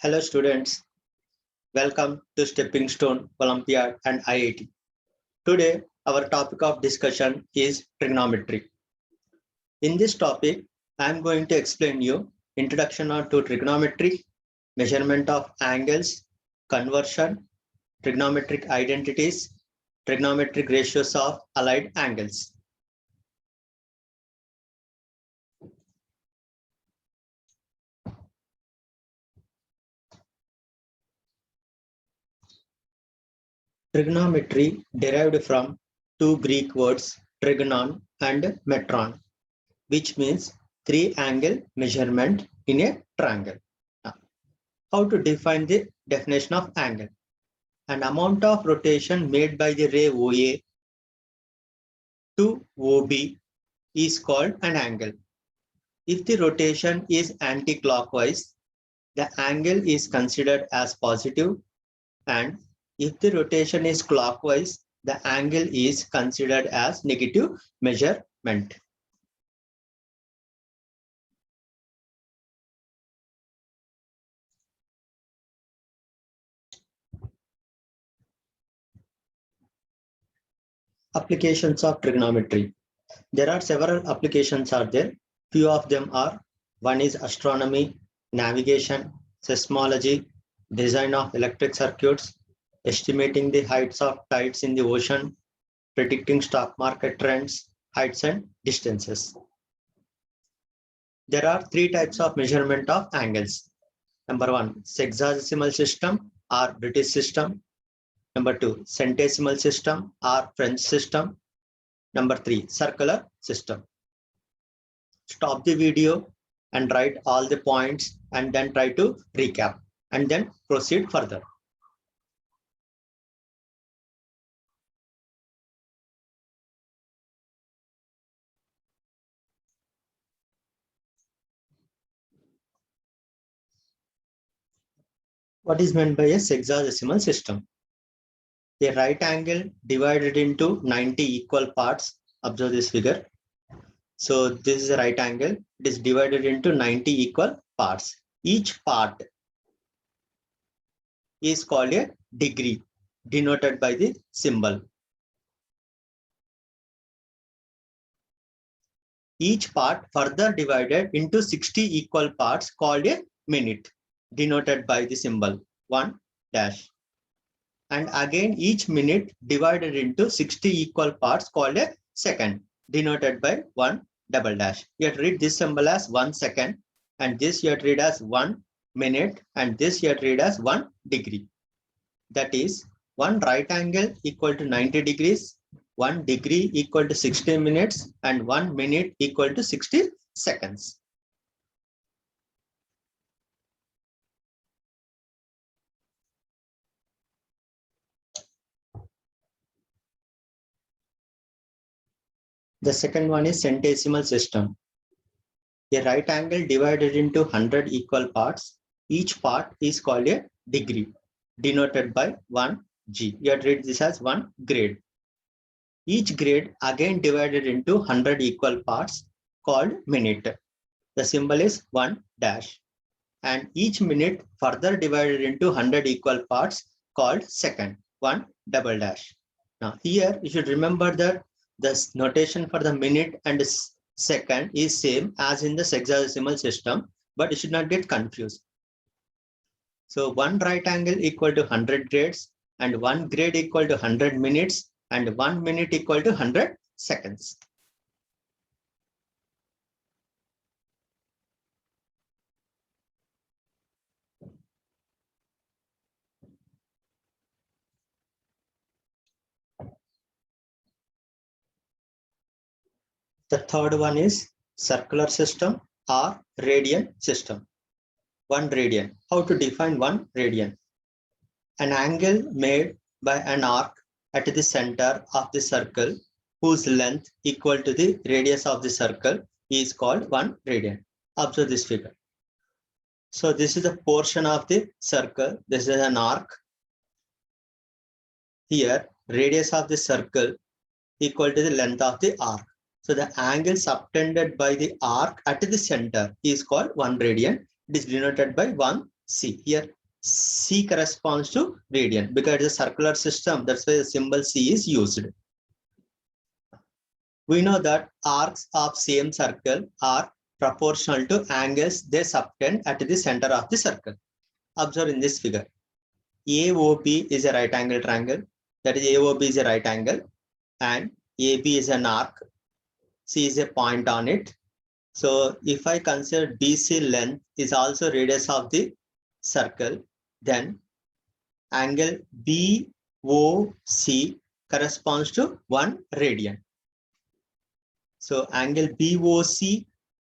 Hello students, welcome to Stepping Stone, Olympiad and IIT. Today our topic of discussion is trigonometry. In this topic, I am going to explain you introduction to trigonometry, measurement of angles, conversion, trigonometric identities, trigonometric ratios of allied angles. Trigonometry derived from two Greek words trigonon and metron, which means three-angle measurement in a triangle. Now, how to define the definition of angle? An amount of rotation made by the ray OA to OB is called an angle. If the rotation is anti-clockwise, the angle is considered as positive, and if the rotation is clockwise, the angle is considered as negative measurement. Applications of trigonometry. There are several applications are there. Few of them are: one is astronomy, navigation, seismology, design of electric circuits, estimating the heights of tides in the ocean, predicting stock market trends, heights and distances. There are three types of measurement of angles. Number one, sexagesimal system or British system. Number two, centesimal system or French system. Number three, circular system. Stop the video and write all the points and then try to recap and then proceed further. What is meant by a sexagesimal system? A right angle divided into 90 equal parts. Observe this figure. So this is a right angle. It is divided into 90 equal parts. Each part is called a degree, denoted by the symbol. Each part further divided into 60 equal parts called a minute, denoted by the symbol 1 dash. And again each minute divided into 60 equal parts called a second, denoted by 1 double dash. You have to read this symbol as 1 second, and this you have to read as 1 minute, and this you have to read as 1 degree. That is, 1 right angle equal to 90 degrees, 1 degree equal to 60 minutes, and 1 minute equal to 60 seconds. The second one is centesimal system. A right angle divided into 100 equal parts. Each part is called a degree, denoted by 1 G. You have to read this as 1 grade. Each grade again divided into 100 equal parts called minute. The symbol is 1 dash. And each minute further divided into 100 equal parts called second, 1 double dash. Now here you should remember that the notation for the minute and second is same as in the sexagesimal system, but you should not get confused. So 1 right angle equal to 100 grades, and 1 grade equal to 100 minutes, and 1 minute equal to 100 seconds. The third one is circular system or radian system. 1 radian. How to define 1 radian? An angle made by an arc at the center of the circle whose length equal to the radius of the circle is called 1 radian. Observe this figure. So this is a portion of the circle. This is an arc. Here, radius of the circle equal to the length of the arc. So the angle subtended by the arc at the center is called 1 radian. It is denoted by 1 C. Here C corresponds to radian because it's a circular system. That's why the symbol C is used. We know that arcs of same circle are proportional to angles they subtend at the center of the circle. Observe in this figure. AOB is a right angle triangle. That is AOB is a right angle and AB is an arc. C is a point on it. So if I consider BC length is also radius of the circle, then angle BOC corresponds to 1 radian. So angle BOC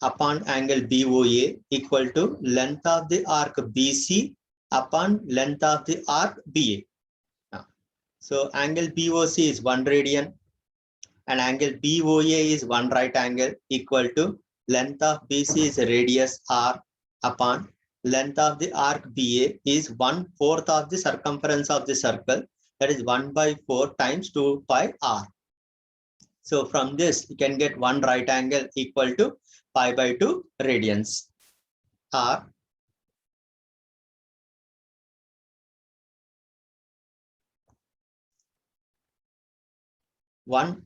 upon angle BOA equal to length of the arc BC upon length of the arc BA. So angle BOC is 1 radian and angle BOA is 1 right angle equal to length of BC is radius R upon length of the arc BA is 1/4 of the circumference of the circle, that is 1/4 times 2 pi R. So from this you can get 1 right angle equal to pi/2 radians. R one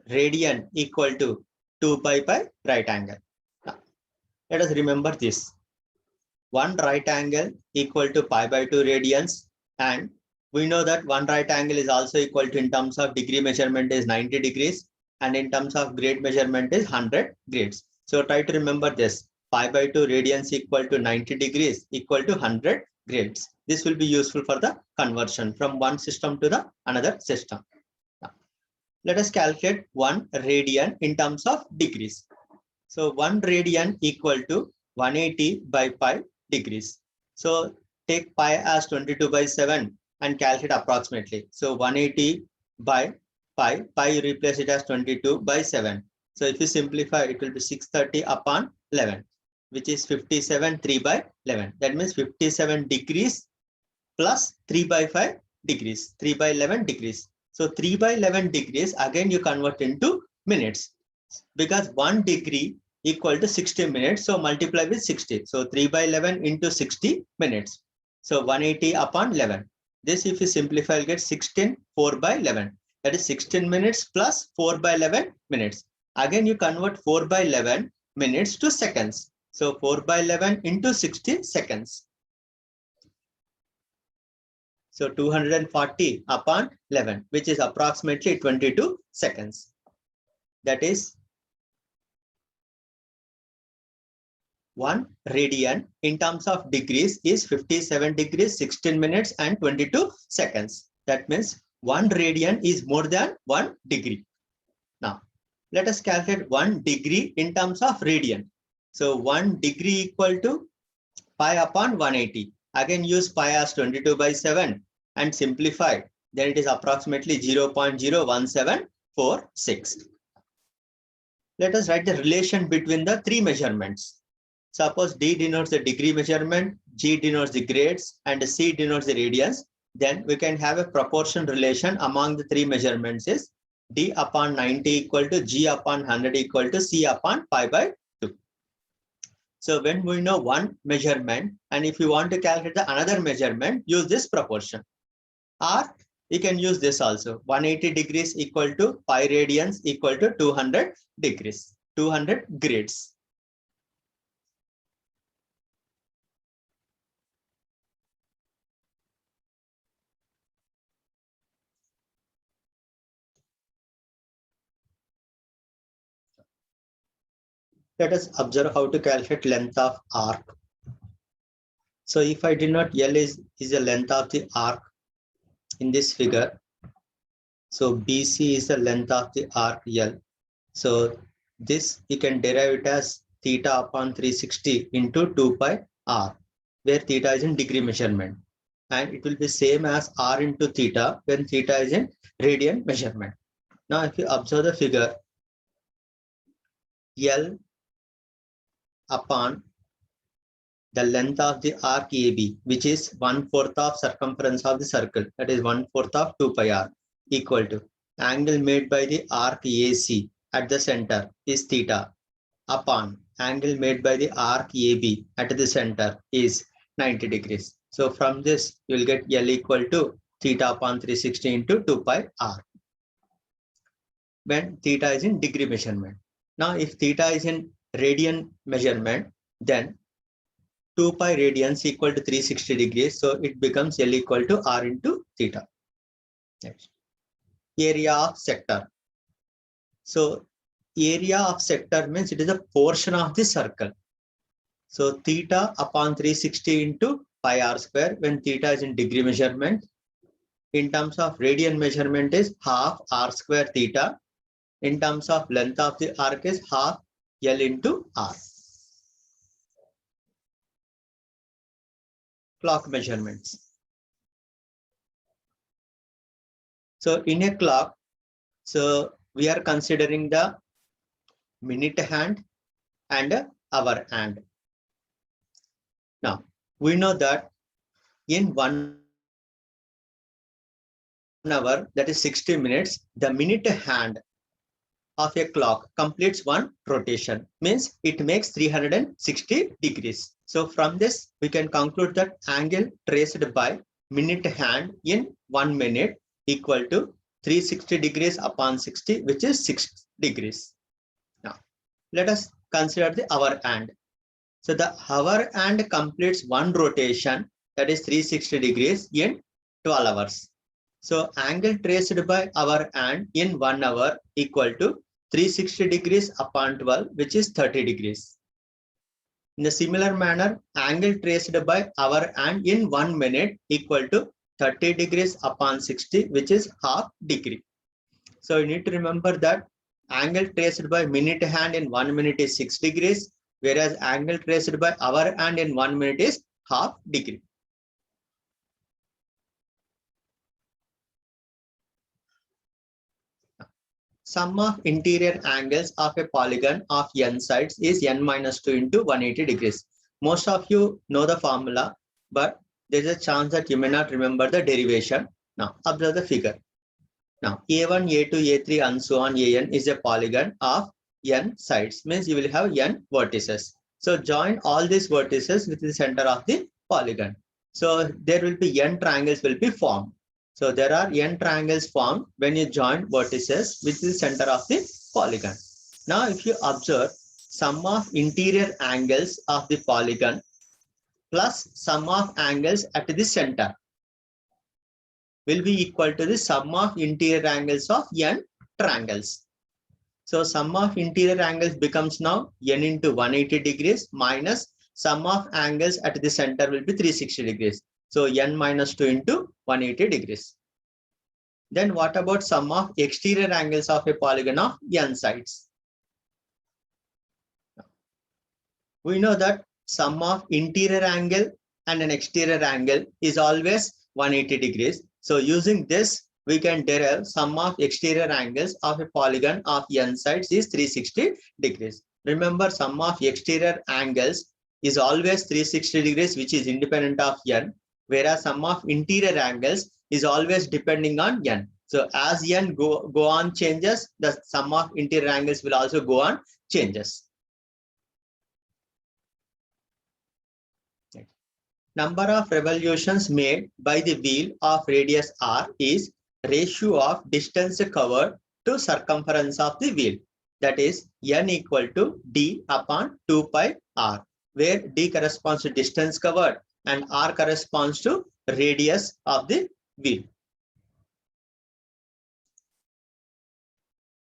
radian equal to 2 pi right angle. Now, let us remember this. 1 right angle equal to pi/2 radians, and we know that 1 right angle is also equal to, in terms of degree measurement, is 90 degrees and in terms of grade measurement is 100 grades. So try to remember this. Pi/2 radians equal to 90 degrees equal to 100 grades. This will be useful for the conversion from one system to the another system. Now, let us calculate 1 radian in terms of degrees. So 1 radian equal to 180 by pi degrees. So take pi as 22/7 and calculate approximately. So 180 by pi, you replace it as 22/7. So if you simplify, it will be 630 upon 11, which is 57 3/11. That means 57 degrees plus 3/5 degrees, 3/11 degrees. So 3/11 degrees, again you convert into minutes, because 1 degree equal to 60 minutes. So multiply with 60. So 3/11 into 60 minutes. So 180 upon 11. This if you simplify, you'll get 16 4/11. That is 16 minutes plus 4/11 minutes. Again, you convert 4/11 minutes to seconds. So 4/11 into 60 seconds. So 240 upon 11, which is approximately 22 seconds. That is 1 radian in terms of degrees is 57 degrees, 16 minutes and 22 seconds. That means 1 radian is more than 1 degree. Now, let us calculate 1 degree in terms of radian. So 1 degree equal to pi upon 180. Again, use pi as 22/7 and simplify. Then it is approximately 0.01746. Let us write the relation between the 3 measurements. Suppose D denotes the degree measurement, G denotes the grades, and C denotes the radians. Then we can have a proportion relation among the 3 measurements is D upon 90 equal to G upon 100 equal to C upon pi/2. So when we know one measurement, and if you want to calculate the another measurement, use this proportion. Or you can use this also. 180 degrees equal to pi radians equal to 200 degrees, 200 grades. Let us observe how to calculate length of arc. So if I denote L is the length of the arc in this figure. So BC is the length of the arc L. So this you can derive it as theta upon 360 into 2 pi R, where theta is in degree measurement. And it will be same as R into theta when theta is in radian measurement. Now if you observe the figure, L upon the length of the arc AB, which is 1/4 of circumference of the circle, that is 1/4 of 2 pi R, equal to angle made by the arc AC at the center is theta upon angle made by the arc AB at the center is 90 degrees. So from this, you will get L equal to theta upon 360 into 2 pi r, when theta is in degree measurement. Now, if theta is in radian measurement, then 2 pi radians equal to 360 degrees. So it becomes L equal to r into theta. Next, area of sector. So area of sector means it is a portion of the circle. So theta upon 360 into pi r square, when theta is in degree measurement. In terms of radian measurement is half r square theta. In terms of length of the arc is half L into r. Clock measurements. So in a clock, so we are considering the minute hand and hour hand. Now, we know that in 1 hour, that is 60 minutes, the minute hand of a clock completes one rotation, means it makes 360 degrees. So from this, we can conclude that angle traced by minute hand in 1 minute equal to 360 degrees upon 60, which is 6 degrees. Now, let us consider the hour hand. So the hour hand completes one rotation, that is 360 degrees in 12 hours. So angle traced by hour hand in 1 hour equal to 360 degrees upon 12, which is 30 degrees. In a similar manner, angle traced by hour hand in 1 minute equal to 30 degrees upon 60, which is half degree. So you need to remember that angle traced by minute hand in 1 minute is 6 degrees, whereas angle traced by hour hand in 1 minute is half degree. Sum of interior angles of a polygon of n sides is n minus 2 into 180 degrees. Most of you know the formula, but there is a chance that you may not remember the derivation. Now, observe the figure. Now, A1, A2, A3, and so on, An is a polygon of n sides, means you will have n vertices. So, join all these vertices with the center of the polygon. So, there will be n triangles will be formed. So, there are n triangles formed when you join vertices with the center of the polygon. Now, if you observe, sum of interior angles of the polygon plus sum of angles at the center will be equal to the sum of interior angles of n triangles. So sum of interior angles becomes now n into 180 degrees minus sum of angles at the center will be 360 degrees. So n minus 2 into 180 degrees. Then what about sum of exterior angles of a polygon of n sides? We know that sum of interior angle and an exterior angle is always 180 degrees. So using this, we can derive sum of exterior angles of a polygon of n sides is 360 degrees. Remember, sum of exterior angles is always 360 degrees, which is independent of n, whereas sum of interior angles is always depending on n. So as n go on changes, the sum of interior angles will also go on changes. Number of revolutions made by the wheel of radius r is ratio of distance covered to circumference of the wheel. That is n equal to d upon 2 pi r, where d corresponds to distance covered and r corresponds to radius of the wheel.